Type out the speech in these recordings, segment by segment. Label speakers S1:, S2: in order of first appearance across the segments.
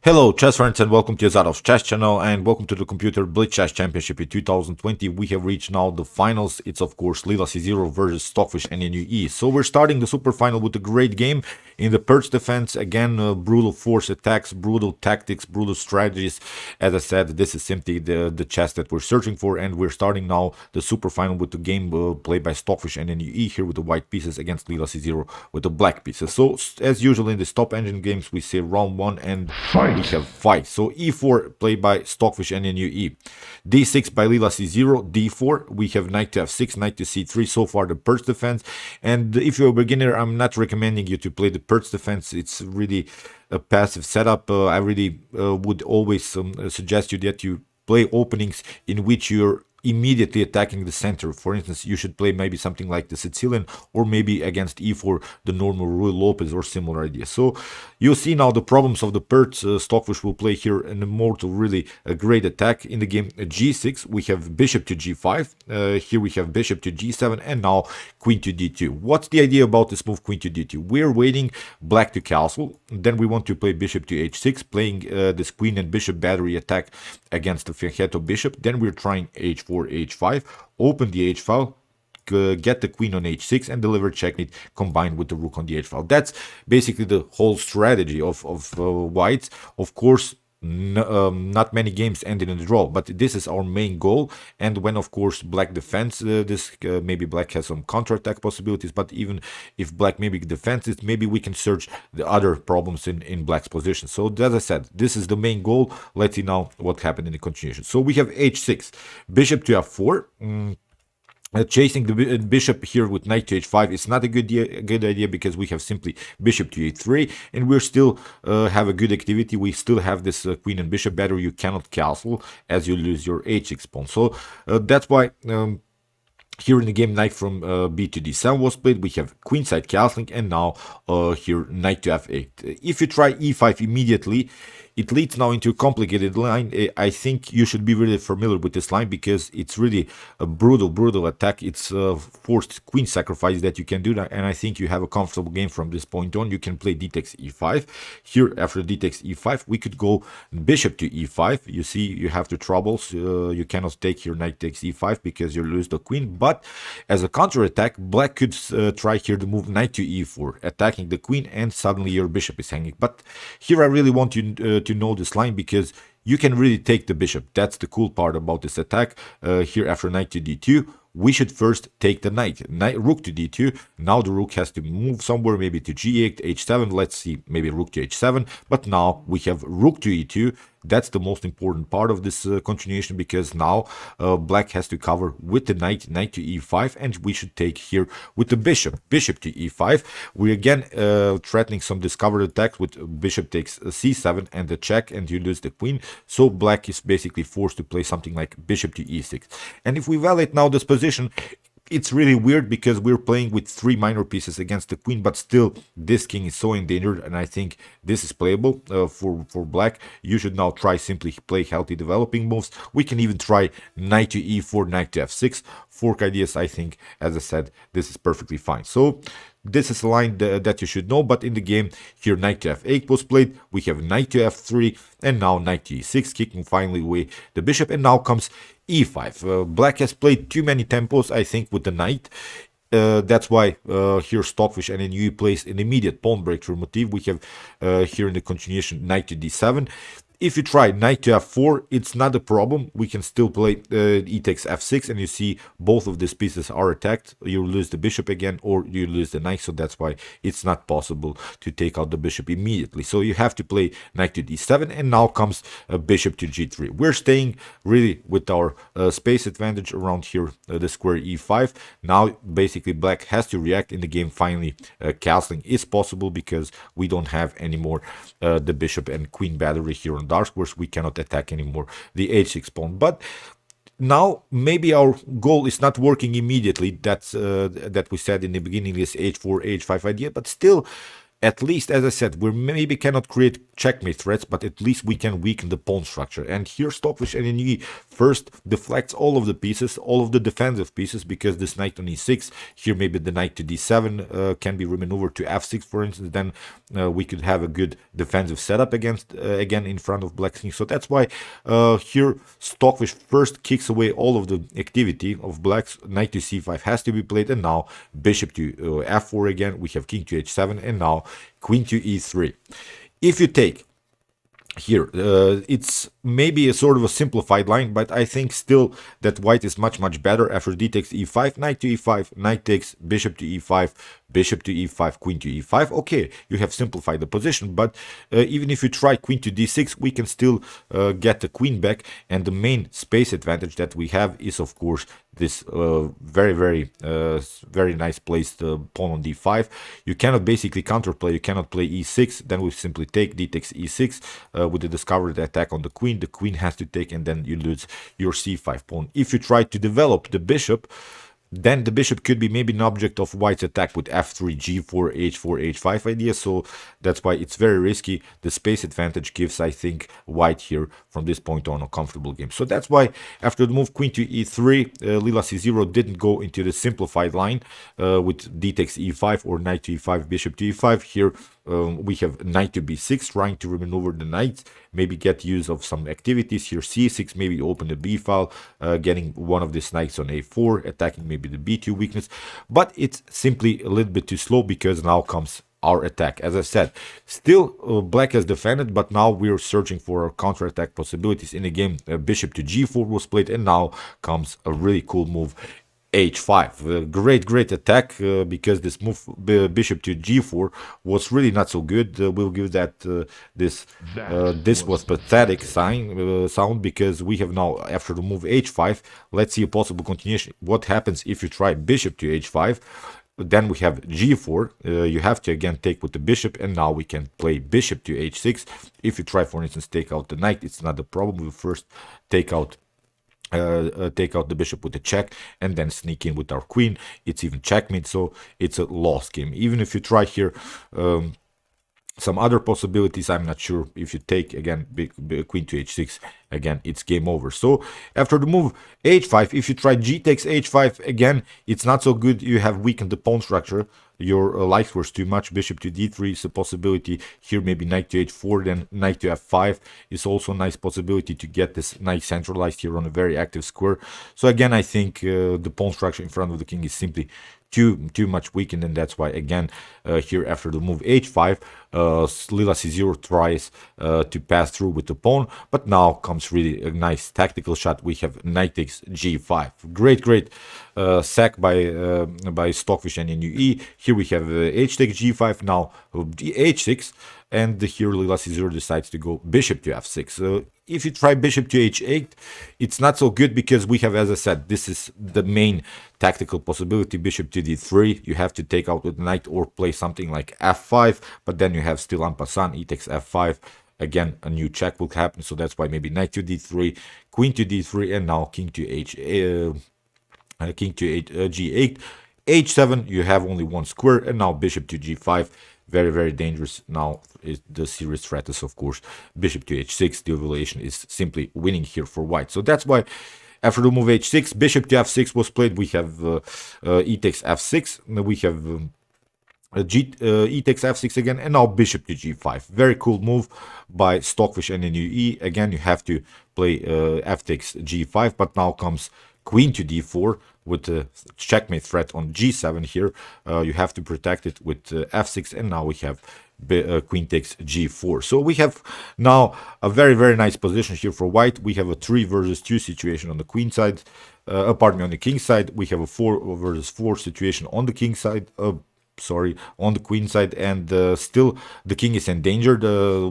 S1: Hello chess friends and welcome to Zarov's chess channel and welcome to the Computer Blitz Chess Championship in 2020. We have reached now the finals. It's of course Leela C0 versus Stockfish NNUE. So we're starting the super final with a great game in the Pirc defense. Again, brutal force attacks, brutal tactics, brutal strategies. As I said, this is simply the chess that we're searching for, and we're starting now the super final with the game played by Stockfish NNUE here with the white pieces against Leela C0 with the black pieces. So as usual in the top engine games, we say round 1 and we have fight. So e4 played by Stockfish NNUE, d6 by Leela c0, d4. We have knight to f6, knight to c3. So far the Pirc defense. And if you're a beginner, I'm not recommending you to play the Pirc defense. It's really a passive setup. I really would always suggest you that you play openings in which you're immediately attacking the center. For instance, you should play maybe something like the Sicilian, or maybe against e4 the normal Rui Lopez or similar idea. So you'll see now the problems of the Pirc. Stockfish will play here an immortal, really a great attack in the game. G6, we have bishop to g5, here we have bishop to g7, and now queen to d2. What's the idea about this move, queen to d2? We're waiting black to castle, then we want to play bishop to h6, playing this queen and bishop battery attack against the fianchetto bishop. Then we're trying h4 h5, open the h file, get the queen on h6 and deliver checkmate combined with the rook on the h file. That's basically the whole strategy of whites. Of course, not many games ended in a draw, but this is our main goal. And when of course black defends this, maybe black has some counterattack possibilities, but even if black maybe defends it, maybe we can search the other problems in black's position. So as I said, this is the main goal. Let's see now what happened in the continuation. So we have h6, bishop to f4. Chasing the bishop here with knight to h5 is not a good idea because we have simply bishop to a3, and we're still have a good activity. We still have this queen and bishop battery. You cannot castle as you lose your h6 pawn. So that's why here in the game, knight from b2 d7 was played. We have queenside castling, and now here knight to f8. If you try e5 immediately, it leads now into a complicated line. I think you should be really familiar with this line because it's really a brutal attack. It's forced queen sacrifice that you can do that, and I think you have a comfortable game from this point on. You can play d takes e5. Here after d takes e5, we could go bishop to e5. You see, you have the troubles. You cannot take here knight takes e5 because you lose the queen. But as a counter attack, black could try here to move knight to e4, attacking the queen, and suddenly your bishop is hanging. But here I really want you to know this line because you can really take the bishop. That's the cool part about this attack. Here after knight to d2, we should first take the knight. Rook to d2. Now the rook has to move somewhere, maybe to g8, h7. Let's see, maybe rook to h7. But now we have rook to e2. That's the most important part of this continuation, because now black has to cover with the knight to e5, and we should take here with the bishop to e5. We again threatening some discovered attacks with bishop takes c7 and the check, and you lose the queen. So black is basically forced to play something like bishop to e6. And if we evaluate now this position, it's really weird because we're playing with 3 minor pieces against the queen, but still this king is so endangered, and I think this is playable for black. You should now try simply play healthy developing moves. We can even try knight to e4, knight to f6. Fork ideas, I think, as I said, this is perfectly fine. So this is a line that you should know. But in the game here, knight to f8 was played. We have knight to f3, and now knight to e6, kicking finally away the bishop, and now comes e5. Black has played too many tempos, I think, with the knight. That's why here Stockfish NNUE plays an immediate pawn breakthrough motif. We have here in the continuation knight to d7. If you try knight to f4, it's not a problem. We can still play e takes f6, and you see both of these pieces are attacked. You lose the bishop again, or you lose the knight, so that's why it's not possible to take out the bishop immediately. So you have to play knight to d7, and now comes bishop to g3. We're staying really with our space advantage around here, the square e5. Now basically black has to react in the game. Finally, castling is possible because we don't have anymore the bishop and queen battery here on dark squares. We cannot attack anymore the h6 pawn. But now maybe our goal is not working immediately. That's that we said in the beginning, this h4 h5 idea. But still, at least, as I said, we maybe cannot create checkmate threats, but at least we can weaken the pawn structure. And here Stockfish NNUE first deflects all of the pieces, all of the defensive pieces, because this knight on e6, here maybe the knight to d7 can be remaneuvered to f6, for instance. Then we could have a good defensive setup against again in front of black's king. So that's why here Stockfish first kicks away all of the activity of black's. Knight to c5 has to be played, and now bishop to f4 again. We have king to h7, and now queen to e3. If you take here, it's maybe a sort of a simplified line, but I think still that white is much better. After d takes e5, knight to e5, knight takes bishop to e5, bishop to e5, queen to e5. Okay, you have simplified the position, but even if you try queen to d6, we can still get the queen back, and the main space advantage that we have is, of course, this very nice placed pawn on d5. You cannot basically counterplay, you cannot play e6, then we simply take d takes e6 with the discovered attack on the queen. The queen has to take, and then you lose your c5 pawn. If you try to develop the bishop, then the bishop could be maybe an object of white's attack with f3, g4, h4, h5 idea, so that's why it's very risky. The space advantage gives, I think, white here from this point on a comfortable game. So that's why after the move queen to e3, Leela c0 didn't go into the simplified line with d takes e5 or knight to e5, bishop to e5. Here we have knight to b6, trying to remaneuver the knights, maybe get use of some activities here. c6, maybe open the b file, getting one of these knights on a4, attacking maybe the b2 weakness, but it's simply a little bit too slow because now comes our attack. As I said, still black has defended, but now we're searching for counter-attack possibilities. In the game, bishop to g4 was played, and now comes a really cool move, h5. Great attack, because this move bishop to g4 was really not so good. We'll give that this was pathetic sound, because we have now, after the move h5, let's see a possible continuation. What happens if you try bishop to h5? Then we have g4, you have to again take with the bishop, and now we can play bishop to h6. If you try, for instance, take out the knight, it's not a problem. We'll first take out the bishop with a check, and then sneak in with our queen. It's even checkmate, so it's a lost game. Even if you try here some other possibilities, I'm not sure. If you take again queen to h6, again it's game over. So after the move h5, if you try g takes h5, again it's not so good. You have weakened the pawn structure. Your life was too much. Bishop to d3 is a possibility. Here maybe knight to h4, then knight to f5 is also a nice possibility to get this knight centralized here on a very active square. So again, I think the pawn structure in front of the king is simply too much weakened, and that's why again here after the move h5, Leela c0 tries to pass through with the pawn, but now comes really a nice tactical shot. We have knight takes g5. Great sack by Stockfish NNUE. Here we have h takes g5, now h6, and here Leela c0 decides to go bishop to f6. If you try bishop to h8, it's not so good, because we have, as I said, this is the main tactical possibility. Bishop to d3, you have to take out with knight or play something like f5, but then you have still en passant e takes f5. Again, a new check will happen, so that's why maybe knight to d3, queen to d3, and now king to g8, h7. You have only one square, and now bishop to g5. Very dangerous. Now the serious threat is, of course, bishop to h6. The evaluation is simply winning here for white. So that's why after the move h6, bishop to f6 was played. We have e takes f6. We have e takes f6 again, and now bishop to g5. Very cool move by Stockfish NNUE. Again, you have to play f takes g5, but now comes queen to d4 with the checkmate threat on g7 here. You have to protect it with f6, and now we have queen takes g4. So we have now a very nice position here for white. We have a 3 versus 2 situation on the queen side, pardon me, on the king side. We have a 4 versus 4 situation on the king side, on the queen side, and still the king is endangered.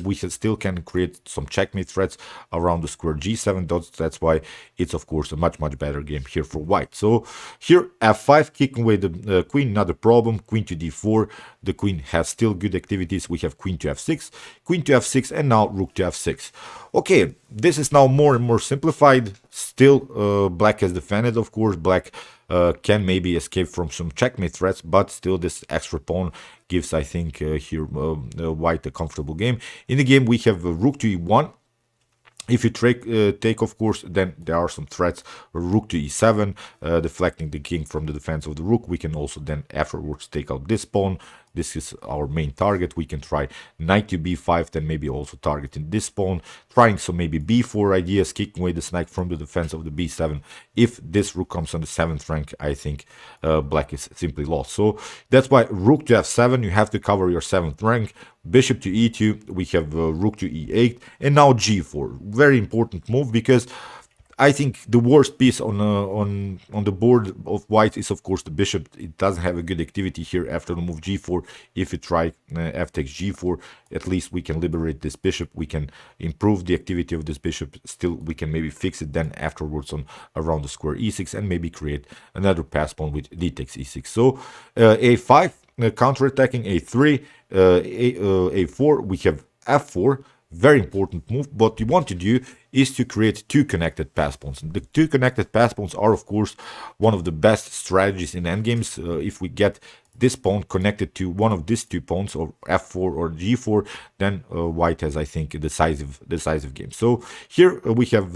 S1: We still can create some checkmate threats around the square g7 dots. That's why it's, of course, a much better game here for white. So here f5, kicking away the queen, not a problem. Queen to d4, the queen has still good activities. We have queen to f6, and now rook to f6. Okay, this is now more and more simplified. Still black has defended, of course. Black can maybe escape from some checkmate threats, but still this extra pawn gives, I think, here white a comfortable game. In the game, we have rook to e1. If you take, of course, then there are some threats. Rook to e7, deflecting the king from the defense of the rook. We can also then afterwards take out this pawn. This is our main target. We can try knight to b5, then maybe also targeting this pawn, trying some maybe b4 ideas, kicking away this knight from the defense of the b7. If this rook comes on the 7th rank, I think black is simply lost. So that's why rook to f7, you have to cover your 7th rank. Bishop to e2, we have rook to e8, and now g4. Very important move, because I think the worst piece on the board of white is, of course, the bishop. It doesn't have a good activity here after the move g4. If you try f takes g4, at least we can liberate this bishop. We can improve the activity of this bishop. Still, we can maybe fix it then afterwards on around the square e6 and maybe create another pass pawn with d takes e6. So a5, counterattacking a3, a4, we have f4. Very important move. What you want to do is to create two connected pass pawns. The two connected pass pawns are, of course, one of the best strategies in endgames. If we get this pawn connected to one of these two pawns, or f4 or g4, then white has, I think, a decisive game. So here we have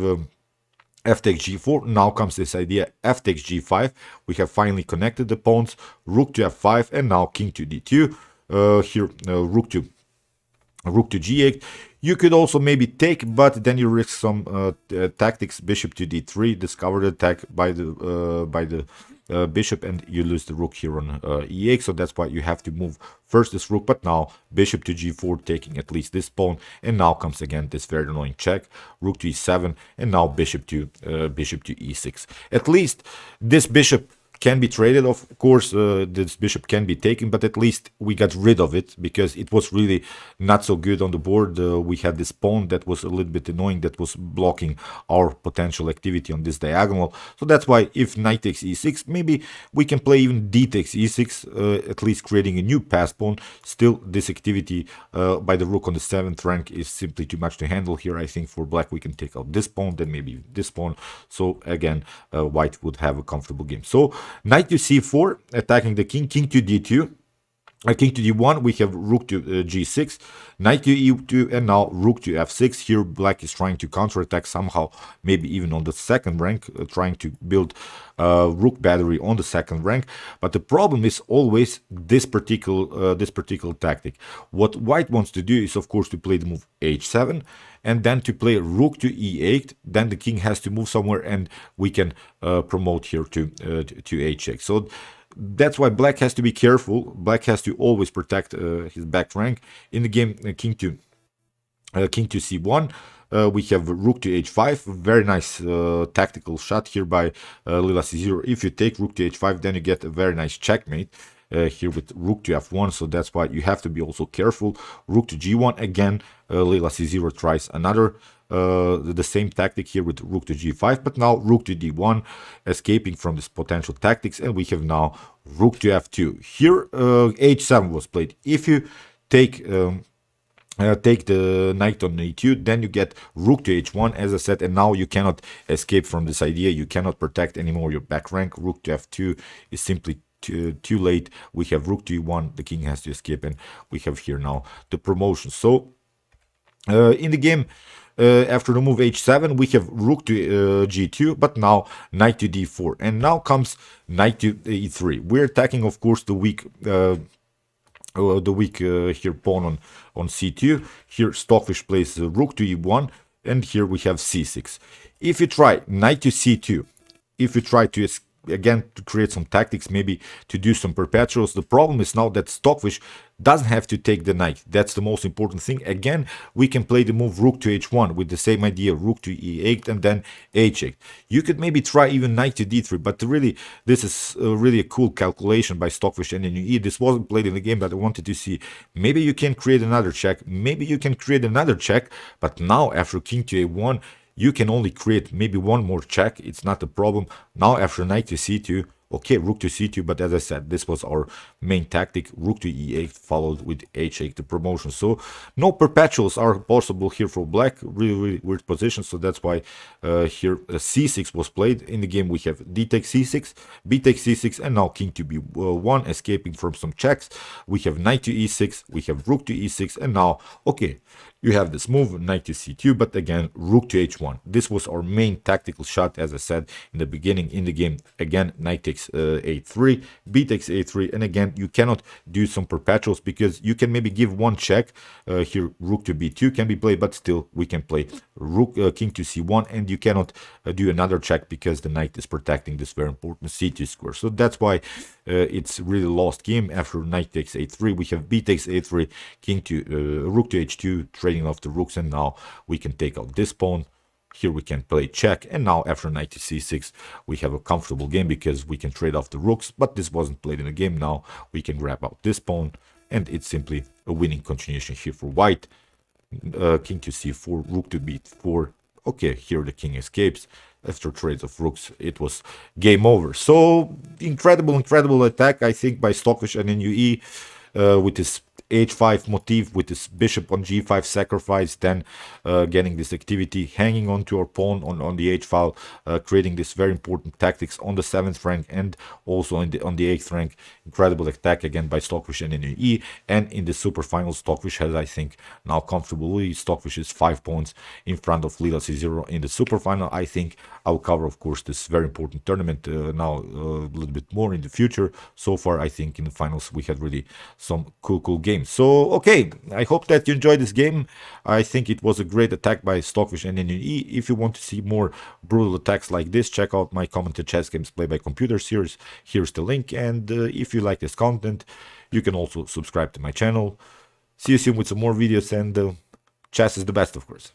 S1: f takes g4. Now comes this idea, f takes g5. We have finally connected the pawns. Rook to f5, and now king to d2. Here rook to g8. You could also maybe take, but then you risk some tactics. Bishop to d3, discovered attack by the bishop, and you lose the rook here on e8. So that's why you have to move first this rook. But now bishop to g4, taking at least this pawn, and now comes again this very annoying check. Rook to e7, and now bishop to e6. At least this bishop can be traded, of course. This bishop can be taken, but at least we got rid of it, because it was really not so good on the board. We had this pawn that was a little bit annoying, that was blocking our potential activity on this diagonal. So that's why if knight takes e6, maybe we can play even d takes e6, at least creating a new pass pawn. Still, this activity by the rook on the 7th rank is simply too much to handle here. I think for black we can take out this pawn, then maybe this pawn. So again, white would have a comfortable game. So knight to c4, attacking the king. King to d2, king to d1. We have rook to g6, knight to e2, and now rook to f6. Here black is trying to counterattack somehow, maybe even on the 2nd rank, trying to build rook battery on the 2nd rank. But the problem is always this particular tactic. What white wants to do is, of course, to play the move h7, and then to play rook to e8. Then the king has to move somewhere, and we can promote here to h6. So that's why black has to be careful. Black has to always protect his back rank. In the game, king to c1. We have rook to h5. Very nice tactical shot here by Leela c0. If you take rook to h5, then you get a very nice checkmate here with rook to f1. So that's why you have to be also careful. Rook to g1. Again, Leela c0 tries another the same tactic here with rook to g5, but now rook to d1, escaping from this potential tactics, and we have now rook to f2. Here h7 was played. If you take the knight on e2, then you get rook to h1, as I said, and now you cannot escape from this idea. You cannot protect anymore your back rank. Rook to f2 is simply too late. We have rook to e1, the king has to escape, and we have here now the promotion. So in the game, after the move h7, we have rook to g2, but now knight to d4, and now comes knight to e3. We're attacking, of course, the weak here pawn on c2. Here Stockfish plays rook to e1, and here we have c6. If you try knight to c2, if you try to again to create some tactics, maybe to do some perpetuals, the problem is now that Stockfish doesn't have to take the knight. That's the most important thing. Again, we can play the move rook to h1 with the same idea, rook to e8 and then h8. You could maybe try even knight to d3, but really this is really a cool calculation by Stockfish NNUE. This wasn't played in the game, but I wanted to see maybe you can create another check, maybe you can create another check, but now after king to a1 you can only create maybe one more check. It's not a problem. Now after knight to c2, okay, rook to c2, but as I said, this was our main tactic. Rook to e8 followed with h8, the promotion. So no perpetuals are possible here for black. Really weird position. So that's why here c6 was played. In the game we have d takes c6, b takes c6, and now king to b1, escaping from some checks. We have knight to e6, we have rook to e6, and now, okay, You have this move, knight to c2, but again, rook to h1. This was our main tactical shot, as I said in the beginning in the game. Again, knight takes a3, b takes a3, and again, you cannot do some perpetuals because you can maybe give one check. Here, rook to b2 can be played, but still, we can play rook, king to c1, and you cannot do another check because the knight is protecting this very important c2 square. So that's why it's really lost game. After knight takes a3, we have b takes a3, king to rook to h2, trading off the rooks, and now we can take out this pawn. Here we can play check, and now after knight to c6 we have a comfortable game because we can trade off the rooks, but this wasn't played in the game. Now we can grab out this pawn, and it's simply a winning continuation here for white. King to c4, rook to b4. Okay, here the king escapes. After trades of rooks, it was game over. So incredible attack, I think, by Stockfish NNUE with his h5 motif, with this bishop on g5 sacrifice, then getting this activity, hanging on to our pawn on the h file, creating this very important tactics on the 7th rank and also on the 8th rank. Incredible attack again by Stockfish NNUE. And in the super final, Stockfish has, I think, now comfortably, Stockfish is 5 points in front of Leela C0 in the super final. I think I'll cover, of course, this very important tournament now a little bit more in the future. So far, I think in the finals we had really some cool games. So, okay, I hope that you enjoyed this game. I think it was a great attack by Stockfish NNUE. If you want to see more brutal attacks like this, check out my commented chess games played by computer series. Here's the link. And if you like this content, you can also subscribe to my channel. See you soon with some more videos, and chess is the best, of course.